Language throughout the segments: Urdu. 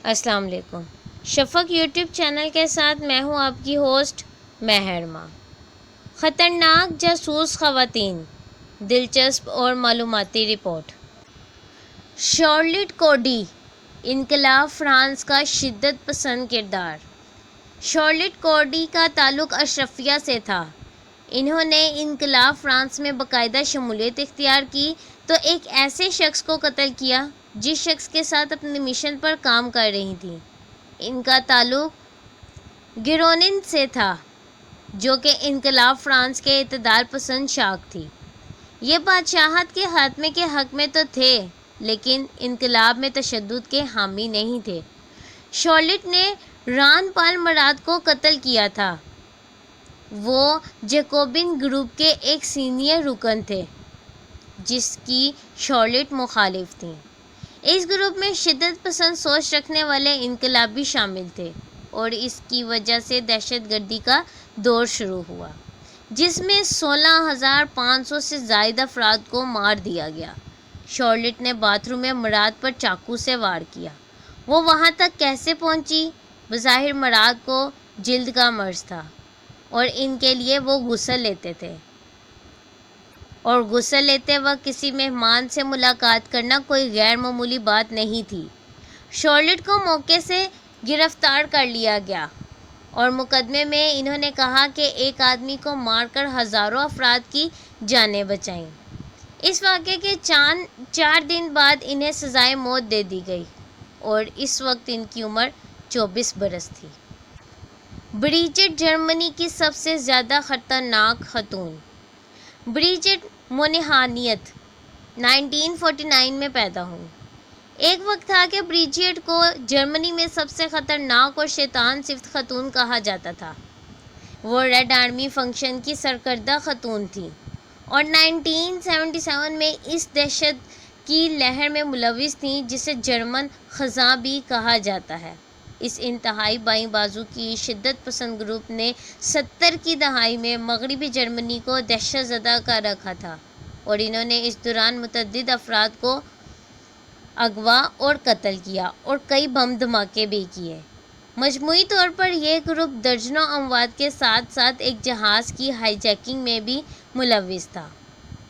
السلام علیکم۔ شفق یوٹیوب چینل کے ساتھ میں ہوں آپ کی ہوسٹ مہرما۔ خطرناک جاسوس خواتین، دلچسپ اور معلوماتی رپورٹ۔ شارلٹ کوڈی، انقلاب فرانس کا شدت پسند کردار۔ شارلٹ کوڈی کا تعلق اشرافیہ سے تھا۔ انہوں نے انقلاب فرانس میں باقاعدہ شمولیت اختیار کی تو ایک ایسے شخص کو قتل کیا جس شخص کے ساتھ اپنے مشن پر کام کر رہی تھیں۔ ان کا تعلق گیرونین سے تھا، جو کہ انقلاب فرانس کے اعتدال پسند شاخ تھی۔ یہ بادشاہت کے خاتمے کے حق میں تو تھے، لیکن انقلاب میں تشدد کے حامی نہیں تھے۔ شارلٹ نے ران پال مراد کو قتل کیا تھا۔ وہ جیکوبین گروپ کے ایک سینئر رکن تھے، جس کی شارلٹ مخالف تھیں۔ اس گروپ میں شدت پسند سوچ رکھنے والے انقلابی شامل تھے اور اس کی وجہ سے دہشت گردی کا دور شروع ہوا، جس میں 16,500 سے زائد افراد کو مار دیا گیا۔ شارلٹ نے باتھ روم میں مراد پر چاقو سے وار کیا۔ وہ وہاں تک کیسے پہنچی؟ بظاہر مراد کو جلد کا مرض تھا اور ان کے لیے وہ غسل لیتے تھے، اور غسل لیتے وقت کسی مہمان سے ملاقات کرنا کوئی غیر معمولی بات نہیں تھی۔ شارلٹ کو موقع سے گرفتار کر لیا گیا اور مقدمے میں انہوں نے کہا کہ ایک آدمی کو مار کر ہزاروں افراد کی جانیں بچائیں۔ اس واقعے کے 4 دن بعد انہیں سزائے موت دے دی گئی اور اس وقت ان کی عمر 24 برس تھی۔ بریجٹ، جرمنی کی سب سے زیادہ خطرناک خاتون۔ بریجٹ مونیہانیت 1949 میں پیدا ہوئی۔ ایک وقت تھا کہ بریجٹ کو جرمنی میں سب سے خطرناک اور شیطان صفت خاتون کہا جاتا تھا۔ وہ ریڈ آرمی فنکشن کی سرکردہ خاتون تھی اور 1977 میں اس دہشت کی لہر میں ملوث تھیں جسے جرمن خزاں بھی کہا جاتا ہے۔ اس انتہائی بائیں بازو کی شدت پسند گروپ نے 70 کی دہائی میں مغربی جرمنی کو دہشت زدہ کر رکھا تھا اور انہوں نے اس دوران متعدد افراد کو اغوا اور قتل کیا اور کئی بم دھماکے بھی کیے۔ مجموعی طور پر یہ گروپ درجنوں اموات کے ساتھ ساتھ ایک جہاز کی ہائی جیکنگ میں بھی ملوث تھا۔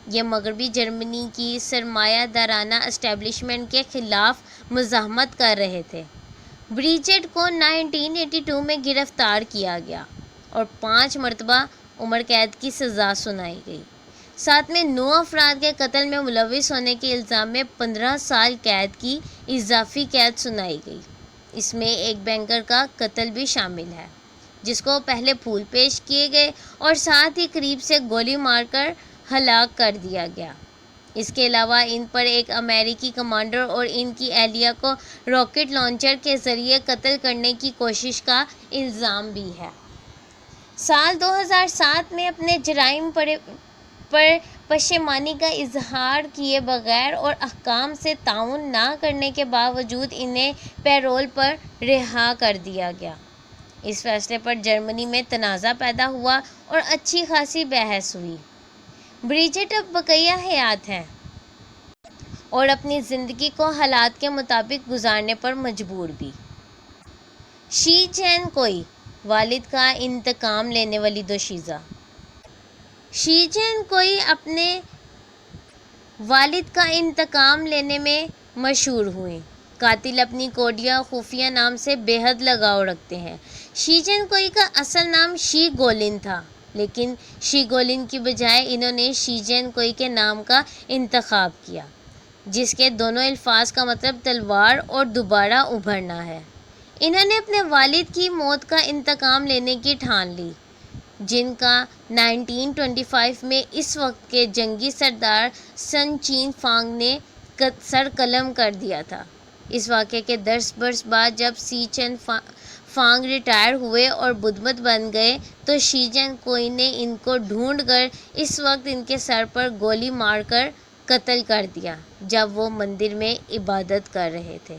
یہ مغربی جرمنی کی سرمایہ دارانہ اسٹیبلشمنٹ کے خلاف مزاحمت کر رہے تھے۔ بریجٹ کو 1982 میں گرفتار کیا گیا اور 5 مرتبہ عمر قید کی سزا سنائی گئی۔ ساتھ میں 9 افراد کے قتل میں ملوث ہونے کے الزام میں 15 سال قید کی اضافی قید سنائی گئی۔ اس میں ایک بینکر کا قتل بھی شامل ہے، جس کو پہلے پھول پیش کیے گئے اور ساتھ ہی قریب سے گولی مار کر ہلاک کر دیا گیا۔ اس کے علاوہ ان پر ایک امریکی کمانڈر اور ان کی اہلیہ کو راکٹ لانچر کے ذریعے قتل کرنے کی کوشش کا الزام بھی ہے۔ سال 2007 میں اپنے جرائم پر پشیمانی کا اظہار کیے بغیر اور احکام سے تعاون نہ کرنے کے باوجود انہیں پیرول پر رہا کر دیا گیا۔ اس فیصلے پر جرمنی میں تنازع پیدا ہوا اور اچھی خاصی بحث ہوئی۔ بریجٹ اب بقیہ حیات ہیں اور اپنی زندگی کو حالات کے مطابق گزارنے پر مجبور بھی۔ شی جین کوئی، والد کا انتقام لینے والی دوشیزہ۔ شی جین کوئی اپنے والد کا انتقام لینے میں مشہور ہوئیں۔ قاتل اپنی کوڈیا خفیہ نام سے بے حد لگاؤ رکھتے ہیں۔ شی جین کوئی کا اصل نام شی گولن تھا، لیکن شی گولن کی بجائے انہوں نے شی جین کوئی کے نام کا انتخاب کیا، جس کے دونوں الفاظ کا مطلب تلوار اور دوبارہ ابھرنا ہے۔ انہوں نے اپنے والد کی موت کا انتقام لینے کی ٹھان لی، جن کا 1925 میں اس وقت کے جنگی سردار سن چین فانگ نے سر قلم کر دیا تھا۔ اس واقعے کے 10 برس بعد جب سی چین فانگ ریٹائر ہوئے اور بدھ مت بن گئے تو شی جین کوئی نے ان کو ڈھونڈ کر اس وقت ان کے سر پر گولی مار کر قتل کر دیا جب وہ مندر میں عبادت کر رہے تھے۔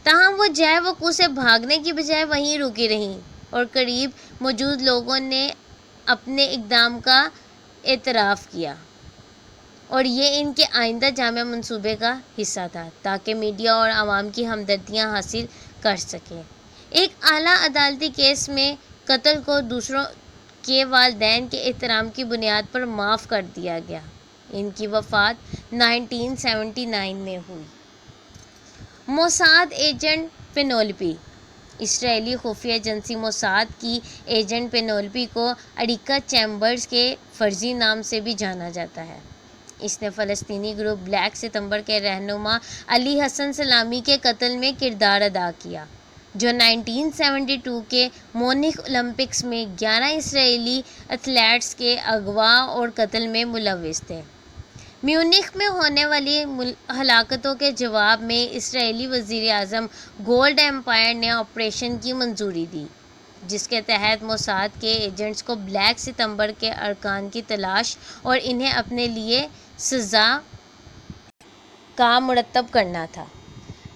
تاہم وہ جائے وقوع سے بھاگنے کی بجائے وہیں رکی رہیں اور قریب موجود لوگوں نے اپنے اقدام کا اعتراف کیا۔ اور یہ ان کے آئندہ جامع منصوبے کا حصہ تھا تاکہ میڈیا اور عوام کی ہمدردیاں حاصل کر سکیں۔ ایک اعلیٰ عدالتی کیس میں قتل کو دوسروں کے والدین کے احترام کی بنیاد پر معاف کر دیا گیا۔ ان کی وفات 1979 میں ہوئی۔ Mossad agent پینولپی۔ اسرائیلی خفیہ ایجنسی موساد کی ایجنٹ پینولپی کو اریکا چیمبرز کے فرضی نام سے بھی جانا جاتا ہے۔ اس نے فلسطینی گروپ بلیک ستمبر کے رہنما علی حسن سلامی کے قتل میں کردار ادا کیا، جو 1972 کے مونخ اولمپکس میں 11 اسرائیلی ایتھلیٹس کے اغوا اور قتل میں ملوث تھے۔ میونخ میں ہونے والی ہلاکتوں کے جواب میں اسرائیلی وزیر اعظم گولڈ ایمپائر نے آپریشن کی منظوری دی، جس کے تحت موساد کے ایجنٹس کو بلیک ستمبر کے ارکان کی تلاش اور انہیں اپنے لیے سزا کا مرتب کرنا تھا۔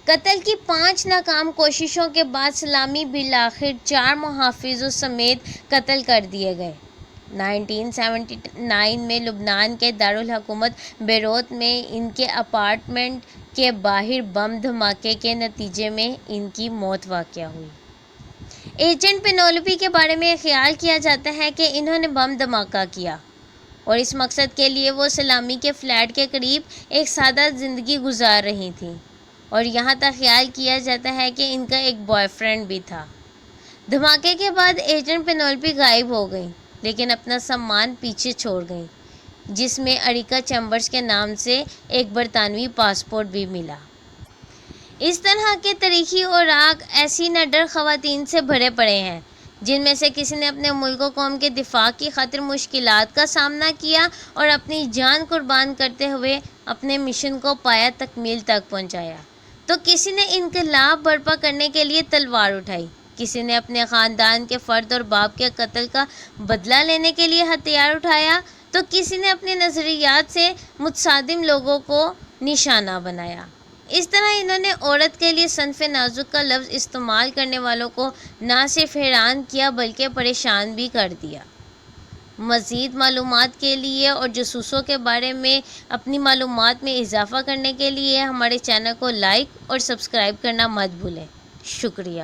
قتل کی 5 ناکام کوششوں کے بعد سلامی بالآخر 4 محافظوں سمیت قتل کر دیے گئے۔ 1979 میں لبنان کے دارالحکومت بیروت میں ان کے اپارٹمنٹ کے باہر بم دھماکے کے نتیجے میں ان کی موت واقع ہوئی۔ ایجنٹ پینولپی کے بارے میں خیال کیا جاتا ہے کہ انہوں نے بم دھماکہ کیا اور اس مقصد کے لیے وہ سلامی کے فلیٹ کے قریب ایک سادہ زندگی گزار رہی تھیں، اور یہاں تک خیال کیا جاتا ہے کہ ان کا ایک بوائے فرینڈ بھی تھا۔ دھماکے کے بعد ایجنٹ پینولپی غائب ہو گئیں، لیکن اپنا سامان پیچھے چھوڑ گئیں، جس میں اریکا چیمبرز کے نام سے ایک برطانوی پاسپورٹ بھی ملا۔ اس طرح کے تاریخی اوراق ایسی نڈر خواتین سے بھرے پڑے ہیں جن میں سے کسی نے اپنے ملک و قوم کے دفاع کی خاطر مشکلات کا سامنا کیا اور اپنی جان قربان کرتے ہوئے اپنے مشن کو پایہ تکمیل تک پہنچایا، تو کسی نے انقلاب برپا کرنے کے لیے تلوار اٹھائی، کسی نے اپنے خاندان کے فرد اور باپ کے قتل کا بدلہ لینے کے لیے ہتھیار اٹھایا، تو کسی نے اپنے نظریات سے متصادم لوگوں کو نشانہ بنایا۔ اس طرح انہوں نے عورت کے لیے صنف نازک کا لفظ استعمال کرنے والوں کو نہ صرف حیران کیا بلکہ پریشان بھی کر دیا۔ مزید معلومات کے لیے اور جاسوسوں کے بارے میں اپنی معلومات میں اضافہ کرنے کے لیے ہمارے چینل کو لائک اور سبسکرائب کرنا مت بھولیں۔ شکریہ۔